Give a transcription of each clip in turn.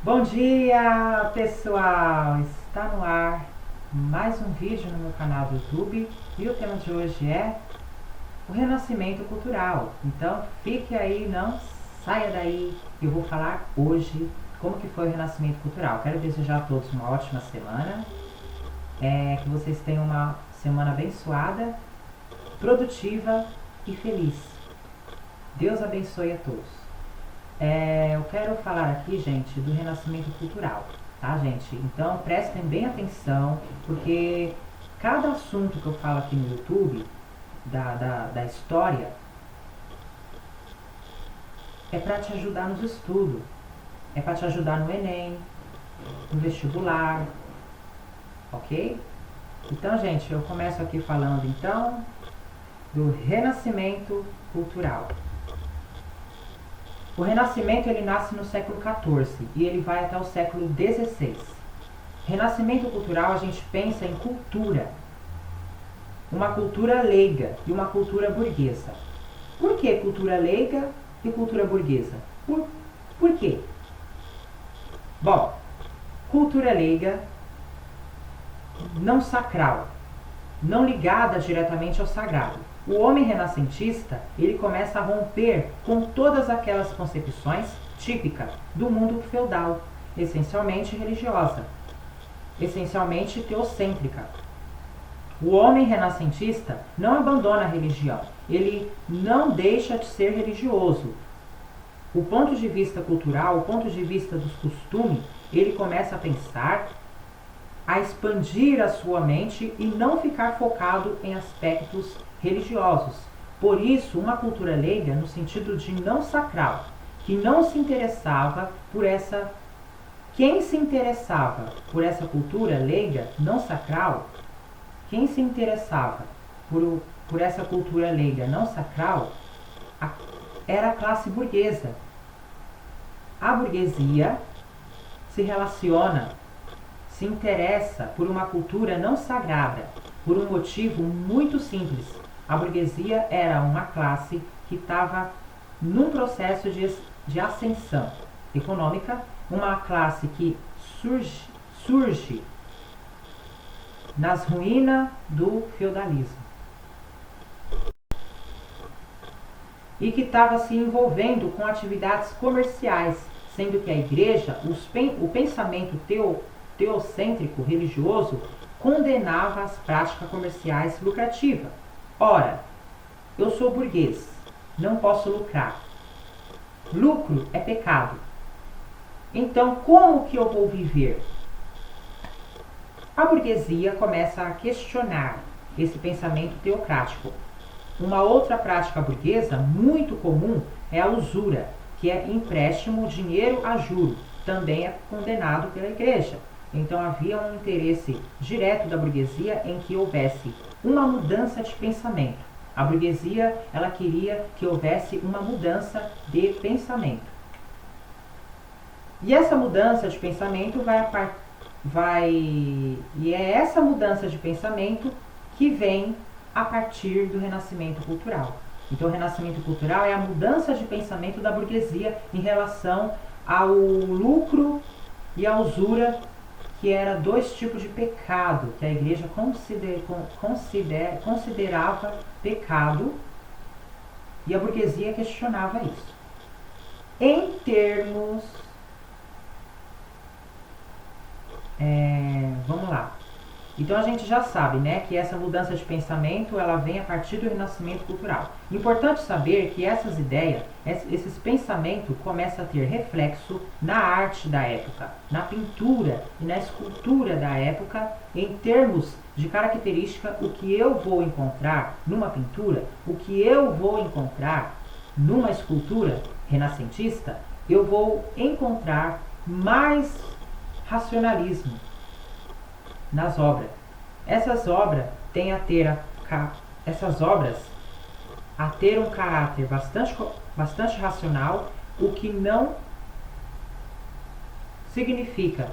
Bom dia, pessoal! Está no ar mais um vídeo no meu canal do YouTube e o tema de hoje é o renascimento cultural. Então fique aí, não saia daí. Eu vou falar hoje como que foi o renascimento cultural. Quero desejar a todos uma ótima semana, que vocês tenham uma semana abençoada, produtiva e feliz. Deus abençoe a todos. Eu quero falar aqui, gente, do renascimento cultural, tá, gente? Então prestem bem atenção, porque cada assunto que eu falo aqui no YouTube, da história, é para te ajudar nos estudos, é para te ajudar no Enem, no vestibular, ok? Então, gente, eu começo aqui falando, então, do renascimento cultural. O Renascimento ele nasce no século XIV e ele vai até o século XVI. Renascimento cultural, a gente pensa em cultura. Uma cultura leiga e uma cultura burguesa. Por que cultura leiga e cultura burguesa? Por quê? Bom, cultura leiga, não sacral, não ligada diretamente ao sagrado. O homem renascentista, ele começa a romper com todas aquelas concepções típicas do mundo feudal, essencialmente religiosa, essencialmente teocêntrica. O homem renascentista não abandona a religião, ele não deixa de ser religioso. O ponto de vista cultural, o ponto de vista dos costumes, ele começa a pensar, a expandir a sua mente e não ficar focado em aspectos religiosos. Por isso, uma cultura leiga, no sentido de não sacral, que não se interessava por essa... Quem se interessava por essa cultura leiga, não sacral, quem se interessava por essa cultura leiga, não sacral, era a classe burguesa. A burguesia se relaciona, se interessa por uma cultura não sagrada, por um motivo muito simples. A burguesia era uma classe que estava num processo de ascensão econômica, uma classe que surge nas ruínas do feudalismo e que estava se envolvendo com atividades comerciais, sendo que a igreja, o pensamento teocêntrico religioso, condenava as práticas comerciais lucrativas. Ora, eu sou burguês, não posso lucrar. Lucro é pecado. Então, como que eu vou viver? A burguesia começa a questionar esse pensamento teocrático. Uma outra prática burguesa muito comum é a usura, que é empréstimo dinheiro a juro. Também é condenado pela igreja. Então havia um interesse direto da burguesia em que houvesse uma mudança de pensamento. A burguesia, ela queria que houvesse uma mudança de pensamento. E essa mudança de pensamento e é essa mudança de pensamento que vem a partir do renascimento cultural. Então o renascimento cultural é a mudança de pensamento da burguesia em relação ao lucro e à usura, que eram dois tipos de pecado que a igreja considerava pecado, e a burguesia questionava isso. Em termos... vamos lá. Então a gente já sabe, né, que essa mudança de pensamento ela vem a partir do renascimento cultural. Importante saber que essas ideias, esses pensamentos começam a ter reflexo na arte da época, na pintura e na escultura da época, em termos de característica, o que eu vou encontrar numa pintura, o que eu vou encontrar numa escultura renascentista, eu vou encontrar mais racionalismo nas obras. Essas obras têm essas obras a ter um caráter bastante racional, o que não significa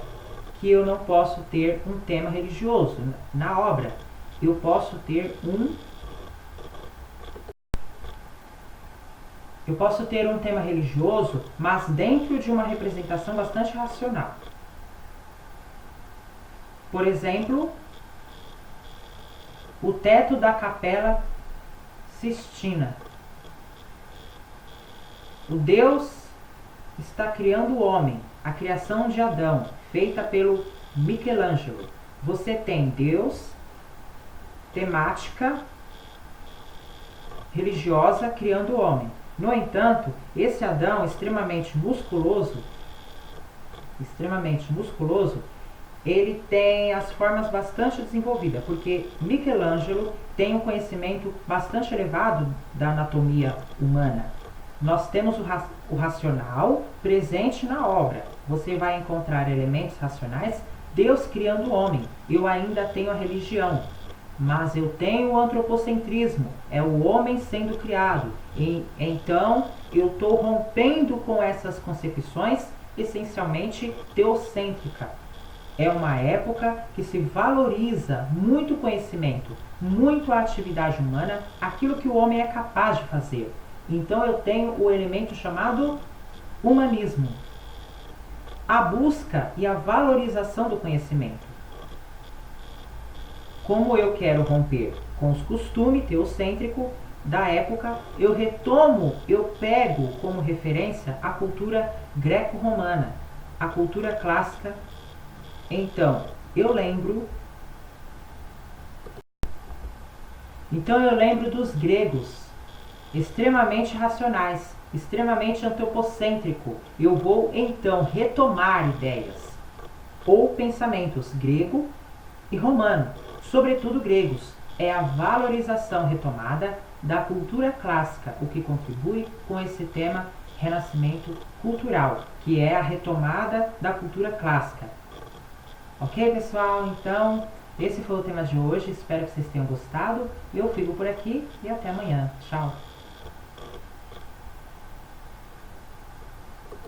que eu não posso ter um tema religioso na obra. Eu posso ter Eu posso ter um tema religioso, mas dentro de uma representação bastante racional. Por exemplo, o teto da Capela Sistina. O Deus está criando o homem, a criação de Adão, feita pelo Michelangelo. Você tem Deus, temática religiosa criando o homem. No entanto, esse Adão extremamente musculoso, ele tem as formas bastante desenvolvidas, porque Michelangelo tem um conhecimento bastante elevado da anatomia humana. Nós temos o racional presente na obra. Você vai encontrar elementos racionais, Deus criando o homem. Eu ainda tenho a religião, mas eu tenho o antropocentrismo, é o homem sendo criado. Então, eu estou rompendo com essas concepções essencialmente teocêntrica. É uma época que se valoriza muito o conhecimento, muito a atividade humana, aquilo que o homem é capaz de fazer. Então eu tenho o elemento chamado humanismo. A busca e a valorização do conhecimento. Como eu quero romper com os costumes teocêntricos da época, eu pego como referência a cultura greco-romana, a cultura clássica. Então, eu lembro dos gregos, extremamente racionais, extremamente antropocêntrico. Eu vou então retomar ideias ou pensamentos grego e romano, sobretudo gregos. É a valorização retomada da cultura clássica, o que contribui com esse tema renascimento cultural, que é a retomada da cultura clássica. Ok, pessoal? Então, esse foi o tema de hoje. Espero que vocês tenham gostado. Eu fico por aqui e até amanhã. Tchau!